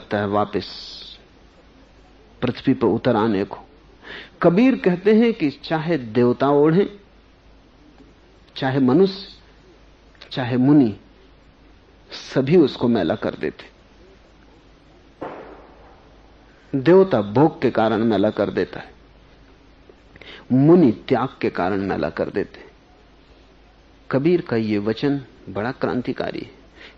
लगता है वापस पृथ्वी पर उतर आने को। कबीर कहते हैं कि चाहे देवता ओढ़े, चाहे मनुष्य, चाहे मुनि, सभी उसको मैला कर देते। देवता भोग के कारण मैला कर देता है, मुनि त्याग के कारण मैला कर देते। कबीर का यह वचन बड़ा क्रांतिकारी है,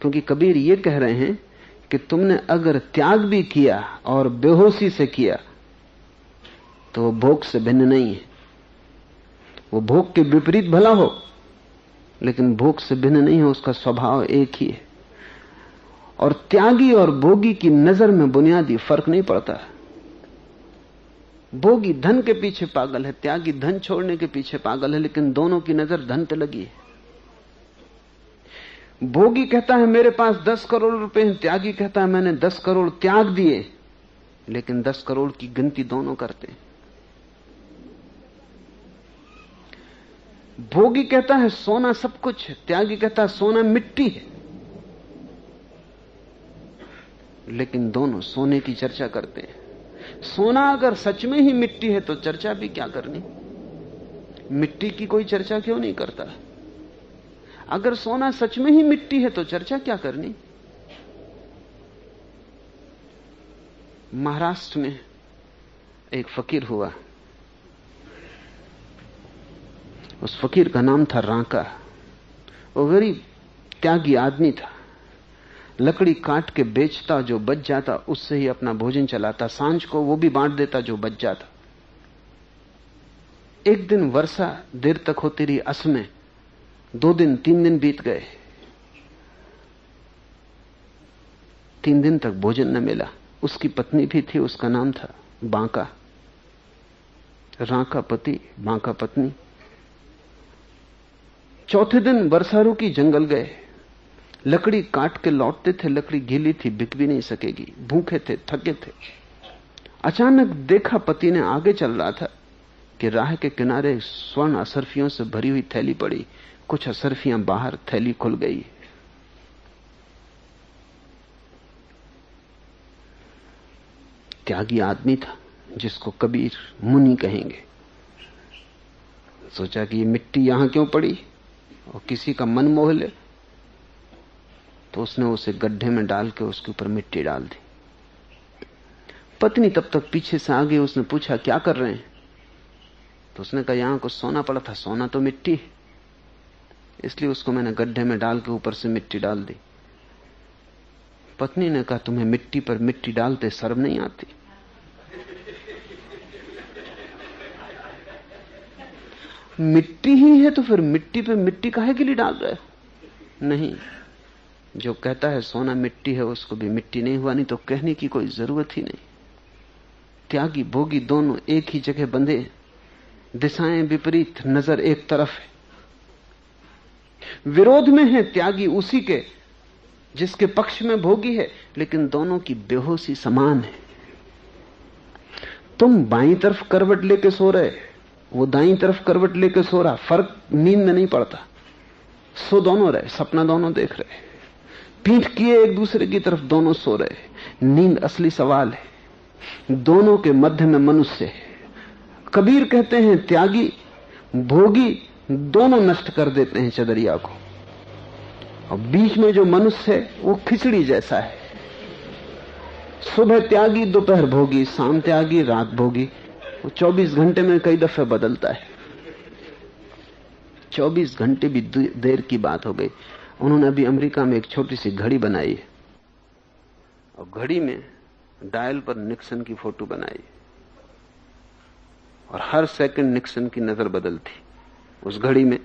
क्योंकि कबीर यह कह रहे हैं कि तुमने अगर त्याग भी किया और बेहोशी से किया तो वो भोग से भिन्न नहीं है। वो भोग के विपरीत भला हो, लेकिन भोग से भिन्न नहीं है, उसका स्वभाव एक ही है। और त्यागी और भोगी की नजर में बुनियादी फर्क नहीं पड़ता। भोगी धन के पीछे पागल है, त्यागी धन छोड़ने के पीछे पागल है, लेकिन दोनों की नजर धन पे लगी है। भोगी कहता है मेरे पास 10 करोड़ रुपए हैं, त्यागी कहता है मैंने 10 करोड़ त्याग दिए, लेकिन 10 करोड़ की गिनती दोनों करते हैं। भोगी कहता है सोना सब कुछ है, त्यागी कहता है सोना मिट्टी है, लेकिन दोनों सोने की चर्चा करते हैं। सोना अगर सच में ही मिट्टी है तो चर्चा भी क्या करनी, मिट्टी की कोई चर्चा क्यों नहीं करता? अगर सोना सच में ही मिट्टी है तो चर्चा क्या करनी। महाराष्ट्र में एक फकीर हुआ, उस फकीर का नाम था रांका। वो गरीब त्यागी आदमी था, लकड़ी काट के बेचता, जो बच जाता उससे ही अपना भोजन चलाता, सांझ को वो भी बांट देता जो बच जाता। एक दिन वर्षा देर तक होती रही, असमय 2 दिन 3 दिन बीत गए, 3 दिन तक भोजन न मिला। उसकी पत्नी भी थी, उसका नाम था बांका। रांका पति, बांका पत्नी। चौथे दिन वर्षा रुकी, जंगल गए, लकड़ी काट के लौटते थे, लकड़ी गीली थी, बिक भी नहीं सकेगी, भूखे थे, थके थे। अचानक देखा, पति ने आगे चल रहा था कि राह के किनारे स्वर्ण असरफियों से भरी हुई थैली पड़ी, कुछ असरफियां बाहर, थैली खुल गई। त्यागी आदमी था, जिसको कबीर मुनि कहेंगे। सोचा कि ये मिट्टी यहां क्यों पड़ी और किसी का मन मोह ले, तो उसने उसे गड्ढे में डाल के उसके ऊपर मिट्टी डाल दी। पत्नी तब तक पीछे से आ गई, उसने पूछा क्या कर रहे हैं? तो उसने कहा यहां कुछ सोना पड़ा था। सोना तो मिट्टी है, इसलिए उसको मैंने गड्ढे में डाल के ऊपर से मिट्टी डाल दी। पत्नी ने कहा तुम्हें मिट्टी पर मिट्टी डालते शर्म नहीं आती? मिट्टी ही है तो फिर मिट्टी पे मिट्टी काहे के लिए डाल रहे? नहीं, जो कहता है सोना मिट्टी है उसको भी मिट्टी नहीं हुआ, नहीं तो कहने की कोई जरूरत ही नहीं। त्यागी भोगी दोनों एक ही जगह बंधे, दिशाएं विपरीत, नजर एक तरफ है। विरोध में है त्यागी उसी के जिसके पक्ष में भोगी है, लेकिन दोनों की बेहोशी समान है। तुम बाईं तरफ करवट लेके सो रहे, वो दाईं तरफ करवट लेके सो रहा, फर्क नींद में नहीं पड़ता। सो दोनों रहे, सपना दोनों देख रहे, पीठ किए एक दूसरे की तरफ दोनों सो रहे। नींद असली सवाल है, दोनों के मध्य में मनुष्य है। कबीर कहते हैं त्यागी भोगी दोनों नष्ट कर देते हैं चदरिया को, और बीच में जो मनुष्य है वो खिचड़ी जैसा है। सुबह त्यागी, दोपहर भोगी, शाम त्यागी, रात भोगी। वो 24 घंटे में कई दफे बदलता है। 24 घंटे भी देर की बात हो गई। उन्होंने अभी अमेरिका में एक छोटी सी घड़ी बनाई है, और घड़ी में डायल पर निक्सन की फोटो बनाई, और हर सेकंड निक्सन की नजर बदलती उस घड़ी में।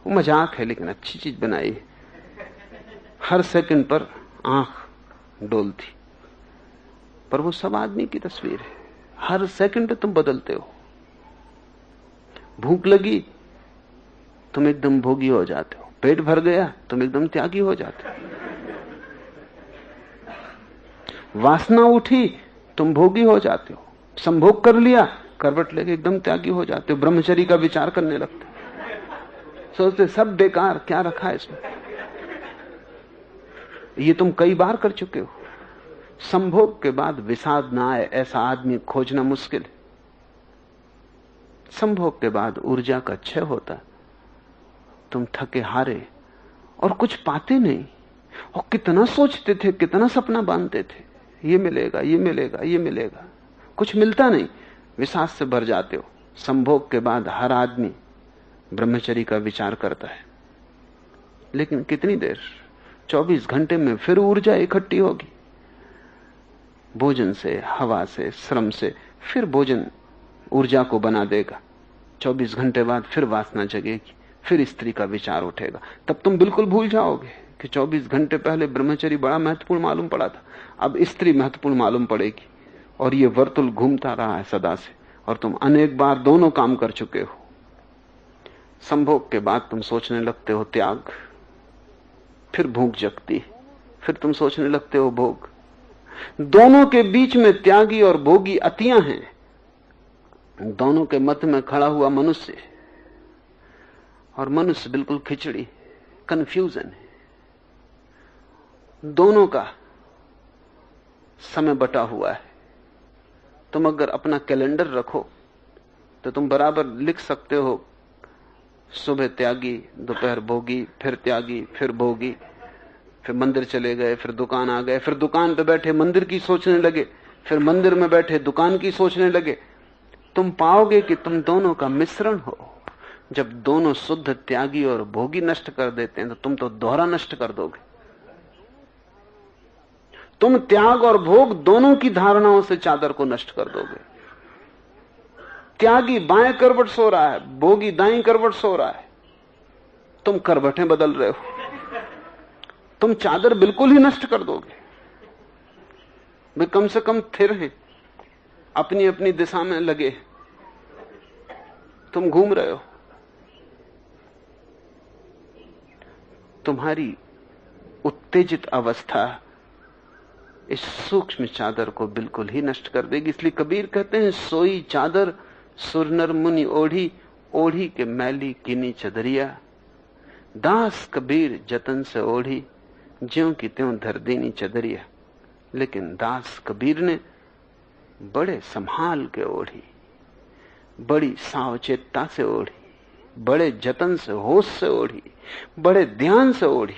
वो मजाक है लेकिन अच्छी चीज बनाई है। हर सेकंड पर आंख डोलती, पर वो सब आदमी की तस्वीर है। हर सेकंड पे तुम बदलते हो। भूख लगी तुम एकदम भोगी हो जाते हो, पेट भर गया तुम एकदम त्यागी हो जाते हो, वासना उठी तुम भोगी हो जाते हो, संभोग कर लिया करवट लेके एकदम त्यागी हो जाते हो, ब्रह्मचर्य का विचार करने लगते, सोचते सब बेकार, क्या रखा है इसमें। ये तुम कई बार कर चुके हो। संभोग के बाद विषाद ना आए ऐसा आदमी खोजना मुश्किल है। संभोग के बाद ऊर्जा का क्षय होता, तुम थके हारे और कुछ पाते नहीं, और कितना सोचते थे, कितना सपना बांधते थे, ये मिलेगा, ये मिलेगा, ये मिलेगा, कुछ मिलता नहीं, विषाद से भर जाते हो। संभोग के बाद हर आदमी ब्रह्मचर्य का विचार करता है, लेकिन कितनी देर, 24 घंटे में फिर ऊर्जा इकट्ठी होगी, भोजन से, हवा से, श्रम से, फिर भोजन ऊर्जा को बना देगा। 24 घंटे बाद फिर वासना जगेगी, फिर स्त्री का विचार उठेगा। तब तुम बिल्कुल भूल जाओगे कि 24 घंटे पहले ब्रह्मचर्य बड़ा महत्वपूर्ण मालूम पड़ा था, अब स्त्री महत्वपूर्ण मालूम पड़ेगी। और ये वर्तुल घूमता रहा है सदा से, और तुम अनेक बार दोनों काम कर चुके हो। संभोग के बाद तुम सोचने लगते हो त्याग, फिर भूख जगती, फिर तुम सोचने लगते हो भोग। दोनों के बीच में त्यागी और भोगी अतियां हैं। दोनों के मध्य में खड़ा हुआ मनुष्य, और मनुष्य बिल्कुल खिचड़ी, कंफ्यूजन है। दोनों का समय बटा हुआ है। तुम अगर अपना कैलेंडर रखो तो तुम बराबर लिख सकते हो, सुबह त्यागी, दोपहर भोगी, फिर त्यागी, फिर भोगी, फिर मंदिर चले गए, फिर दुकान आ गए, फिर दुकान पे बैठे मंदिर की सोचने लगे, फिर मंदिर में बैठे दुकान की सोचने लगे। तुम पाओगे कि तुम दोनों का मिश्रण हो। जब दोनों शुद्ध त्यागी और भोगी नष्ट कर देते हैं तो तुम तो दोहरा नष्ट कर दोगे। तुम त्याग और भोग दोनों की धारणाओं से चादर को नष्ट कर दोगे। त्यागी बाएं करवट सो रहा है, भोगी दाईं करवट सो रहा है, तुम करवटें बदल रहे हो, तुम चादर बिल्कुल ही नष्ट कर दोगे। वे कम से कम थिर हैं, अपनी अपनी दिशा में लगे, तुम घूम रहे हो। तुम्हारी उत्तेजित अवस्था इस सूक्ष्म चादर को बिल्कुल ही नष्ट कर देगी। इसलिए कबीर कहते हैं, सोई चादर सुरनर मुनि ओढ़ी, ओढ़ी के मैली किनी चदरिया। दास कबीर जतन से ओढ़ी, ज्यों की त्यों धर देनी चदरिया। लेकिन दास कबीर ने बड़े संभाल के ओढ़ी, बड़ी सावचेतता से ओढ़ी, बड़े जतन से, होश से ओढ़ी, बड़े ध्यान से ओढ़ी,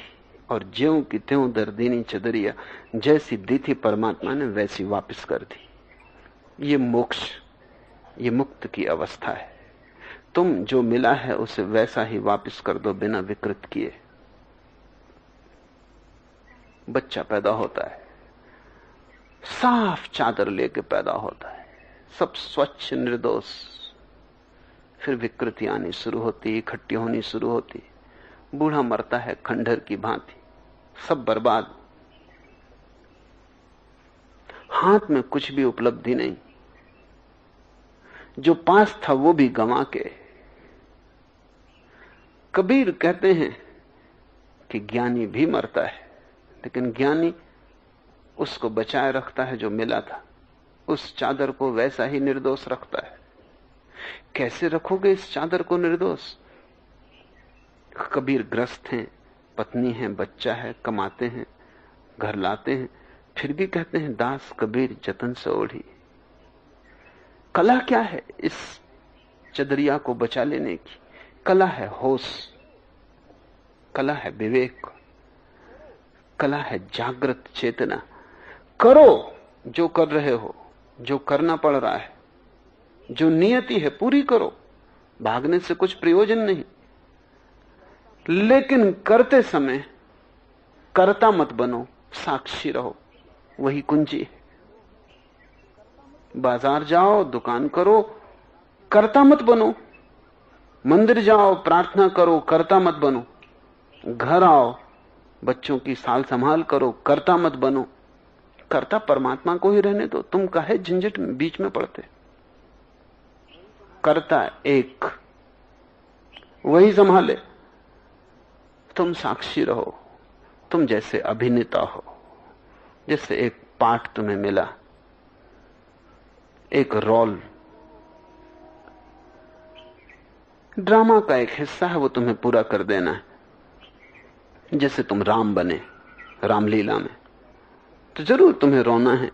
और ज्यों की त्यों धर देनी चदरिया। जैसी दी थी परमात्मा ने वैसी वापस कर दी। ये मोक्ष, ये मुक्त की अवस्था है। तुम जो मिला है उसे वैसा ही वापस कर दो, बिना विकृत किए। बच्चा पैदा होता है, साफ चादर लेके पैदा होता है, सब स्वच्छ निर्दोष। फिर विकृति आनी शुरू होती, इकट्ठी होनी शुरू होती। बूढ़ा मरता है खंडहर की भांति, सब बर्बाद, हाथ में कुछ भी उपलब्धि नहीं, जो पास था वो भी गंवा के। कबीर कहते हैं कि ज्ञानी भी मरता है, लेकिन ज्ञानी उसको बचाए रखता है जो मिला था, उस चादर को वैसा ही निर्दोष रखता है। कैसे रखोगे इस चादर को निर्दोष? कबीर ग्रस्त हैं, पत्नी है, बच्चा है, कमाते हैं, घर लाते हैं, फिर भी कहते हैं दास कबीर जतन से ओढ़ी। कला क्या है इस चदरिया को बचा लेने की? कला है होश, कला है विवेक, कला है जागृत चेतना। करो जो कर रहे हो, जो करना पड़ रहा है, जो नियति है पूरी करो, भागने से कुछ प्रयोजन नहीं। लेकिन करते समय कर्ता मत बनो, साक्षी रहो, वही कुंजी है। बाजार जाओ, दुकान करो, कर्ता मत बनो। मंदिर जाओ, प्रार्थना करो, कर्ता मत बनो। घर आओ, बच्चों की साल संभाल करो, कर्ता मत बनो। कर्ता परमात्मा को ही रहने दो, तुम काहे झंझट में बीच में पड़ते? कर्ता एक, वही संभाले, तुम साक्षी रहो। तुम जैसे अभिनेता हो, जैसे एक पाठ तुम्हें मिला, एक रोल, ड्रामा का एक हिस्सा है, वो तुम्हें पूरा कर देना है। जैसे तुम राम बने रामलीला में, तो जरूर तुम्हें रोना है,